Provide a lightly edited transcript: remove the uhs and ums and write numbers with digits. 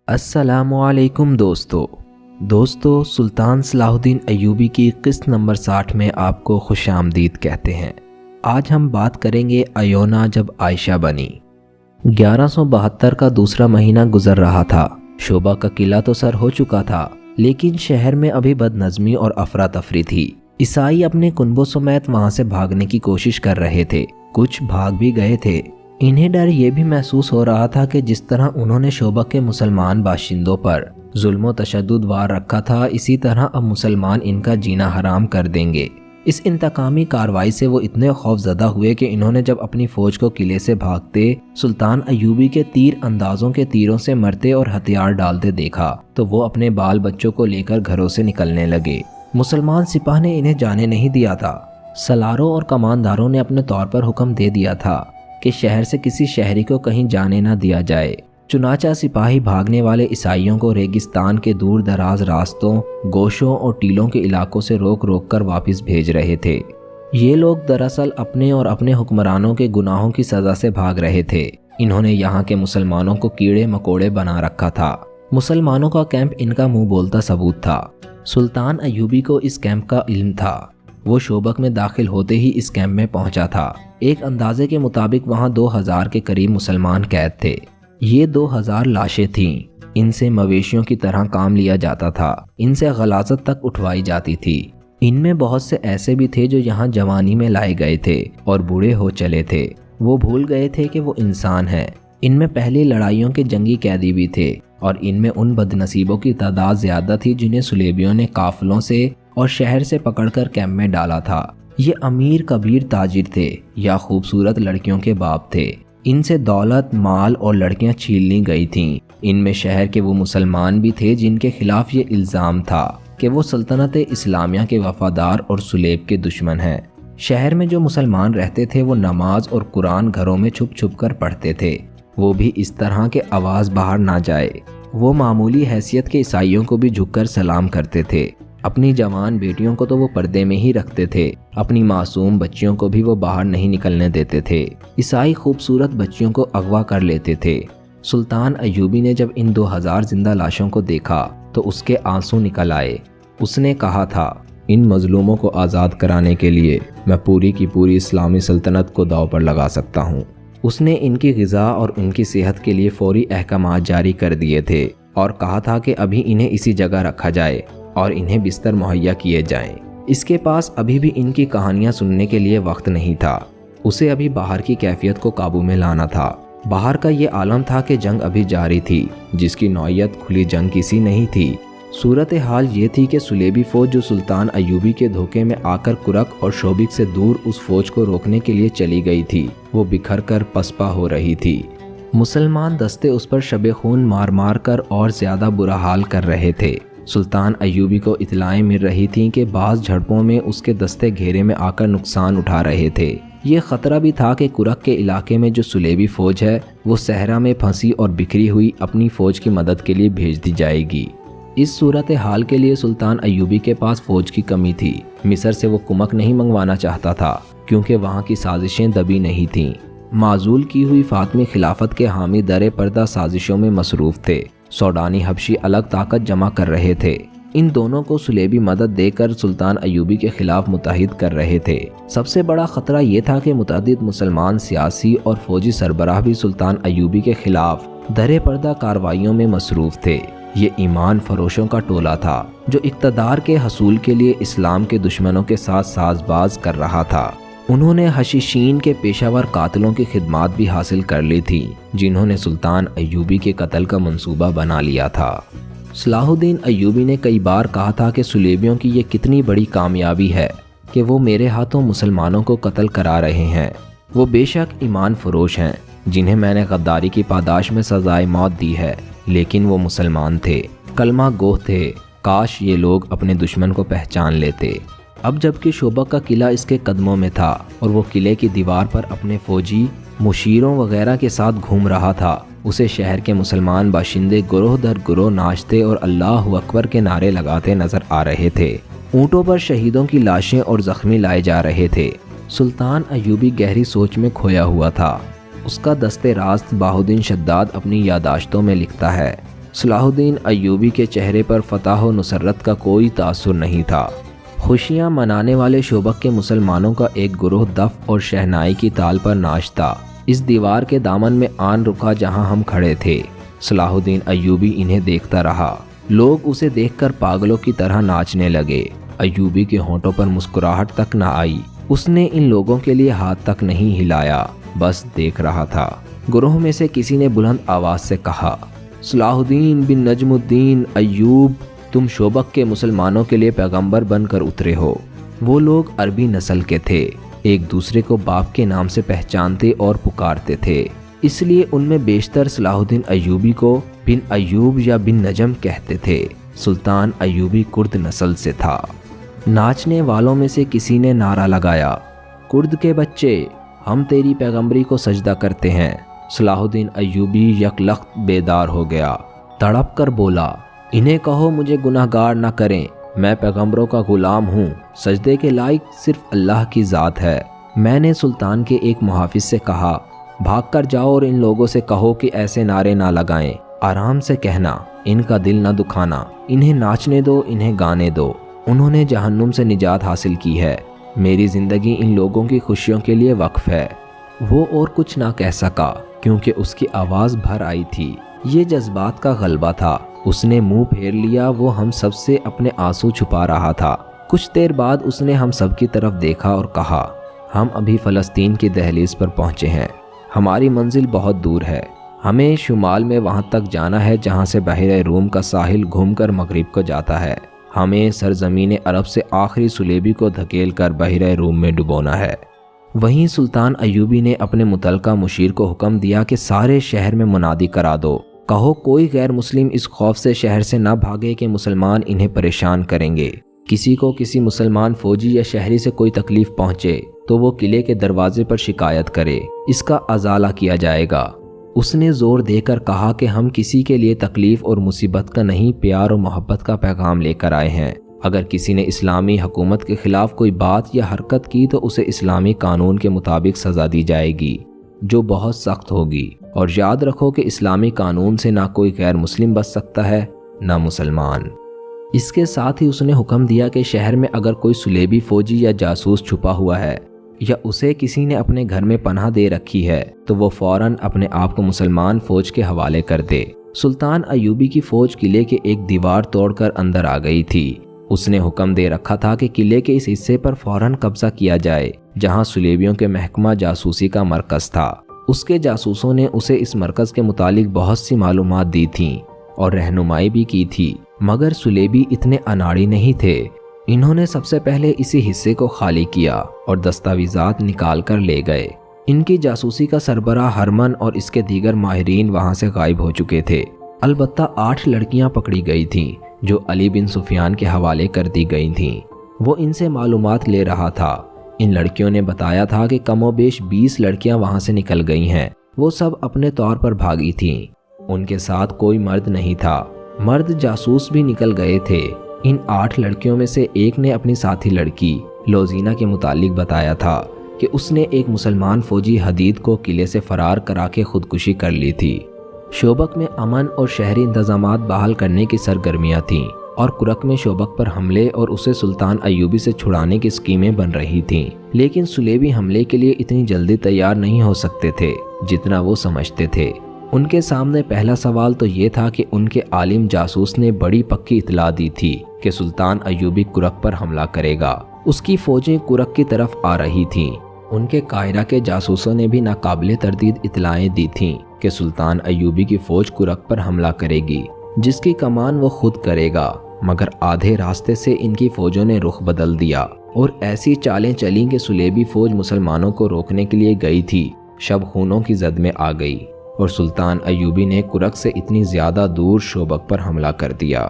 السلام علیکم دوستو سلطان صلاح الدین ایوبی کی قسط نمبر 60 میں آپ کو خوش آمدید کہتے ہیں۔ آج ہم بات کریں گے ایونا جب عائشہ بنی۔ 1172 کا دوسرا مہینہ گزر رہا تھا۔ شوبہ کا قلعہ تو سر ہو چکا تھا، لیکن شہر میں ابھی بد نظمی اور افراتفری تھی۔ عیسائی اپنے کنبوں سمیت وہاں سے بھاگنے کی کوشش کر رہے تھے، کچھ بھاگ بھی گئے تھے۔ انہیں ڈر یہ بھی محسوس ہو رہا تھا کہ جس طرح انہوں نے شوبہ کے مسلمان باشندوں پر ظلم و تشدد وار رکھا تھا، اسی طرح اب مسلمان ان کا جینا حرام کر دیں گے۔ اس انتقامی کارروائی سے وہ اتنے خوف زدہ ہوئے کہ انہوں نے جب اپنی فوج کو قلعے سے بھاگتے سلطان ایوبی کے تیر اندازوں کے تیروں سے مرتے اور ہتھیار ڈالتے دیکھا تو وہ اپنے بال بچوں کو لے کر گھروں سے نکلنے لگے۔ مسلمان سپاہ نے انہیں جانے نہیں دیا تھا۔ سلاروں اور کمانداروں نے اپنے طور پر حکم دے دیا تھا کہ شہر سے کسی شہری کو کہیں جانے نہ دیا جائے۔ چنانچہ سپاہی بھاگنے والے عیسائیوں کو ریگستان کے دور دراز راستوں، گوشوں اور ٹیلوں کے علاقوں سے روک روک کر واپس بھیج رہے تھے۔ یہ لوگ دراصل اپنے اور اپنے حکمرانوں کے گناہوں کی سزا سے بھاگ رہے تھے۔ انہوں نے یہاں کے مسلمانوں کو کیڑے مکوڑے بنا رکھا تھا۔ مسلمانوں کا کیمپ ان کا منہ بولتا ثبوت تھا۔ سلطان ایوبی کو اس کیمپ کا علم تھا۔ وہ شوبک میں داخل ہوتے ہی اس کیمپ میں پہنچا تھا۔ ایک اندازے کے مطابق وہاں 2000 کے قریب مسلمان قید تھے۔ یہ 2000 لاشیں تھیں۔ ان سے مویشیوں کی طرح کام لیا جاتا تھا۔ ان سے غلاظت تک اٹھوائی جاتی تھی۔ ان میں بہت سے ایسے بھی تھے جو یہاں جوانی میں لائے گئے تھے اور بوڑھے ہو چلے تھے۔ وہ بھول گئے تھے کہ وہ انسان ہیں۔ ان میں پہلی لڑائیوں کے جنگی قیدی بھی تھے، اور ان میں ان بد نصیبوں کی تعداد زیادہ تھی جنہیں صلیبیوں نے قافلوں سے اور شہر سے پکڑ کر کیمپ میں ڈالا تھا۔ یہ امیر کبیر تاجر تھے یا خوبصورت لڑکیوں کے باپ تھے۔ ان سے دولت، مال اور لڑکیاں چھین لی گئی تھیں۔ ان میں شہر کے وہ مسلمان بھی تھے جن کے خلاف یہ الزام تھا کہ وہ سلطنت اسلامیہ کے وفادار اور صلیب کے دشمن ہیں۔ شہر میں جو مسلمان رہتے تھے وہ نماز اور قرآن گھروں میں چھپ چھپ کر پڑھتے تھے، وہ بھی اس طرح کہ آواز باہر نہ جائے۔ وہ معمولی حیثیت کے عیسائیوں کو بھی جھک کر سلام کرتے تھے۔ اپنی جوان بیٹیوں کو تو وہ پردے میں ہی رکھتے تھے، اپنی معصوم بچیوں کو بھی وہ باہر نہیں نکلنے دیتے تھے۔ عیسائی خوبصورت بچیوں کو اغوا کر لیتے تھے۔ سلطان ایوبی نے جب ان 2000 زندہ لاشوں کو دیکھا تو اس کے آنسو نکل آئے۔ اس نے کہا تھا، ان مظلوموں کو آزاد کرانے کے لیے میں پوری کی پوری اسلامی سلطنت کو داؤ پر لگا سکتا ہوں۔ اس نے ان کی غذا اور ان کی صحت کے لیے فوری احکامات جاری کر دیے تھے اور کہا تھا کہ ابھی انہیں اسی جگہ رکھا جائے اور انہیں بستر مہیا کیے جائیں۔ اس کے پاس ابھی بھی ان کی کہانیاں سننے کے لیے وقت نہیں تھا۔ اسے ابھی باہر کی کیفیت کو قابو میں لانا تھا۔ باہر کا یہ عالم تھا کہ جنگ ابھی جاری تھی، جس کی نوعیت کھلی جنگ کی سی نہیں تھی۔ صورتحال یہ تھی کہ صلیبی فوج جو سلطان ایوبی کے دھوکے میں آ کر کرک اور شوبک سے دور اس فوج کو روکنے کے لیے چلی گئی تھی، وہ بکھر کر پسپا ہو رہی تھی۔ مسلمان دستے اس پر شب خون مار مار کر اور زیادہ برا حال کر رہے تھے۔ سلطان ایوبی کو اطلاعیں مل رہی تھیں کہ بعض جھڑپوں میں اس کے دستے گھیرے میں آ کر نقصان اٹھا رہے تھے۔ یہ خطرہ بھی تھا کہ کرک کے علاقے میں جو صلیبی فوج ہے وہ صحرا میں پھنسی اور بکھری ہوئی اپنی فوج کی مدد کے لیے بھیج دی جائے گی۔ اس صورتحال کے لیے سلطان ایوبی کے پاس فوج کی کمی تھی۔ مصر سے وہ کمک نہیں منگوانا چاہتا تھا کیونکہ وہاں کی سازشیں دبی نہیں تھیں۔ معزول کی ہوئی فاطمی خلافت کے حامی در پردہ سازشوں میں مصروف تھے۔ سوڈانی حبشی الگ طاقت جمع کر رہے تھے۔ ان دونوں کو صلیبی مدد دے کر سلطان ایوبی کے خلاف متحد کر رہے تھے۔ سب سے بڑا خطرہ یہ تھا کہ متعدد مسلمان سیاسی اور فوجی سربراہ بھی سلطان ایوبی کے خلاف در پردہ کارروائیوں میں مصروف تھے۔ یہ ایمان فروشوں کا ٹولہ تھا جو اقتدار کے حصول کے لیے اسلام کے دشمنوں کے ساتھ ساز باز کر رہا تھا۔ انہوں نے حشیشین کے پیشہ ور قاتلوں کی خدمات بھی حاصل کر لی تھی جنہوں نے سلطان ایوبی کے قتل کا منصوبہ بنا لیا تھا۔ صلاح الدین ایوبی نے کئی بار کہا تھا کہ صلیبیوں کی یہ کتنی بڑی کامیابی ہے کہ وہ میرے ہاتھوں مسلمانوں کو قتل کرا رہے ہیں۔ وہ بے شک ایمان فروش ہیں جنہیں میں نے غداری کی پاداش میں سزائے موت دی ہے، لیکن وہ مسلمان تھے، کلمہ گوہ تھے۔ کاش یہ لوگ اپنے دشمن کو پہچان لیتے۔ اب جبکہ شوبہ کا قلعہ اس کے قدموں میں تھا اور وہ قلعے کی دیوار پر اپنے فوجی مشیروں وغیرہ کے ساتھ گھوم رہا تھا، اسے شہر کے مسلمان باشندے گروہ در گروہ ناچتے اور اللہ اکبر کے نعرے لگاتے نظر آ رہے تھے۔ اونٹوں پر شہیدوں کی لاشیں اور زخمی لائے جا رہے تھے۔ سلطان ایوبی گہری سوچ میں کھویا ہوا تھا۔ اس کا دست راست بہاؤالدین شداد اپنی یادداشتوں میں لکھتا ہے، صلاح الدین ایوبی کے چہرے پر فتح و نصرت کا کوئی تاثر نہیں تھا۔ خوشیاں منانے والے شوبک کے مسلمانوں کا ایک گروہ دف اور شہنائی کی تال پر ناچتا اس دیوار کے دامن میں آن رکا جہاں ہم کھڑے تھے۔ صلاح الدین ایوبی انہیں دیکھتا رہا۔ لوگ اسے دیکھ کر پاگلوں کی طرح ناچنے لگے۔ ایوبی کے ہونٹوں پر مسکراہٹ تک نہ آئی۔ اس نے ان لوگوں کے لیے ہاتھ تک نہیں ہلایا، بس دیکھ رہا تھا۔ گروہ میں سے کسی نے بلند آواز سے کہا، صلاح الدین بن نجم الدین ایوب، تم شوبک کے مسلمانوں کے لیے پیغمبر بن کر اترے ہو۔ وہ لوگ عربی نسل کے تھے، ایک دوسرے کو باپ کے نام سے پہچانتے اور پکارتے تھے، اس لیے ان میں بیشتر صلاح الدین ایوبی کو بن ایوب یا بن نجم کہتے تھے۔ سلطان ایوبی کرد نسل سے تھا۔ ناچنے والوں میں سے کسی نے نعرہ لگایا، کرد کے بچے، ہم تیری پیغمبری کو سجدہ کرتے ہیں۔ صلاح الدین ایوبی یک لخت بیدار ہو گیا، تڑپ کر بولا، انہیں کہو مجھے گناہ گار نہ کریں، میں پیغمبروں کا غلام ہوں، سجدے کے لائق صرف اللہ کی ذات ہے۔ میں نے سلطان کے ایک محافظ سے کہا، بھاگ کر جاؤ اور ان لوگوں سے کہو کہ ایسے نعرے نہ لگائیں، آرام سے کہنا، ان کا دل نہ دکھانا، انہیں ناچنے دو، انہیں گانے دو، انہوں نے جہنم سے نجات حاصل کی ہے، میری زندگی ان لوگوں کی خوشیوں کے لیے وقف ہے۔ وہ اور کچھ نہ کہہ سکا کیونکہ اس کی آواز بھر آئی تھی۔ یہ جذبات کا غلبہ تھا۔ اس نے منہ پھیر لیا، وہ ہم سب سے اپنے آنسو چھپا رہا تھا۔ کچھ دیر بعد اس نے ہم سب کی طرف دیکھا اور کہا، ہم ابھی فلسطین کی دہلیز پر پہنچے ہیں، ہماری منزل بہت دور ہے، ہمیں شمال میں وہاں تک جانا ہے جہاں سے بحیرہ روم کا ساحل گھوم کر مغرب کو جاتا ہے، ہمیں سرزمین عرب سے آخری سلیبی کو دھکیل کر بحیرہ روم میں ڈبونا ہے۔ وہیں سلطان ایوبی نے اپنے متعلقہ مشیر کو حکم دیا کہ سارے شہر میں منادی کرا دو، کہو کوئی غیر مسلم اس خوف سے شہر سے نہ بھاگے کہ مسلمان انہیں پریشان کریں گے۔ کسی کو کسی مسلمان فوجی یا شہری سے کوئی تکلیف پہنچے تو وہ قلعے کے دروازے پر شکایت کرے، اس کا ازالہ کیا جائے گا۔ اس نے زور دے کر کہا کہ ہم کسی کے لیے تکلیف اور مصیبت کا نہیں، پیار اور محبت کا پیغام لے کر آئے ہیں۔ اگر کسی نے اسلامی حکومت کے خلاف کوئی بات یا حرکت کی تو اسے اسلامی قانون کے مطابق سزا دی جائے گی، جو بہت سخت ہوگی، اور یاد رکھو کہ اسلامی قانون سے نہ کوئی غیر مسلم بچ سکتا ہے نہ مسلمان۔ اس کے ساتھ ہی اس نے حکم دیا کہ شہر میں اگر کوئی سلیبی فوجی یا جاسوس چھپا ہوا ہے یا اسے کسی نے اپنے گھر میں پناہ دے رکھی ہے تو وہ فوراً اپنے آپ کو مسلمان فوج کے حوالے کر دے۔ سلطان ایوبی کی فوج قلعے کے ایک دیوار توڑ کر اندر آ گئی تھی۔ اس نے حکم دے رکھا تھا کہ قلعے کے اس حصے پر فوراً قبضہ کیا جائے جہاں سلیبیوں کے محکمہ جاسوسی کا مرکز تھا۔ اس کے جاسوسوں نے اسے اس مرکز کے متعلق بہت سی معلومات دی تھیں اور رہنمائی بھی کی تھی، مگر سلیبی اتنے اناڑی نہیں تھے۔ انہوں نے سب سے پہلے اسی حصے کو خالی کیا اور دستاویزات نکال کر لے گئے۔ ان کی جاسوسی کا سربراہ ہرمن اور اس کے دیگر ماہرین وہاں سے غائب ہو چکے تھے۔ البتہ 8 لڑکیاں پکڑی گئی تھیں جو علی بن سفیان کے حوالے کر دی گئی تھیں۔ وہ ان سے معلومات لے رہا تھا۔ ان لڑکیوں نے بتایا تھا کہ کم و بیش 20 لڑکیاں وہاں سے نکل گئی ہیں۔ وہ سب اپنے طور پر بھاگی تھیں۔ ان کے ساتھ کوئی مرد نہیں تھا۔ مرد جاسوس بھی نکل گئے تھے۔ ان 8 لڑکیوں میں سے ایک نے اپنی ساتھی لڑکی لوزینہ کے متعلق بتایا تھا کہ اس نے ایک مسلمان فوجی حدید کو قلعے سے فرار کرا کے خودکشی کر لی تھی۔ شوبک میں امن اور شہری انتظامات بحال کرنے کی سرگرمیاں تھیں اور کرک میں شوبک پر حملے اور اسے سلطان ایوبی سے چھڑانے کی اسکیمیں بن رہی تھیں، لیکن سلیبی حملے کے لیے اتنی جلدی تیار نہیں ہو سکتے تھے جتنا وہ سمجھتے تھے۔ ان کے سامنے پہلا سوال تو یہ تھا کہ ان کے عالم جاسوس نے بڑی پکی اطلاع دی تھی کہ سلطان ایوبی کرک پر حملہ کرے گا۔ اس کی فوجیں کرک کی طرف آ رہی تھیں۔ ان کے قاہرہ کے جاسوسوں نے بھی ناقابل تردید اطلاعیں دی تھیں کہ سلطان ایوبی کی فوج کرک پر حملہ کرے گی، جس کی کمان وہ خود کرے گا، مگر آدھے راستے سے ان کی فوجوں نے رخ بدل دیا اور ایسی چالیں چلیں کہ سلیبی فوج مسلمانوں کو روکنے کے لیے گئی تھی، شب خونوں کی زد میں آ گئی اور سلطان ایوبی نے کرک سے اتنی زیادہ دور شوبک پر حملہ کر دیا۔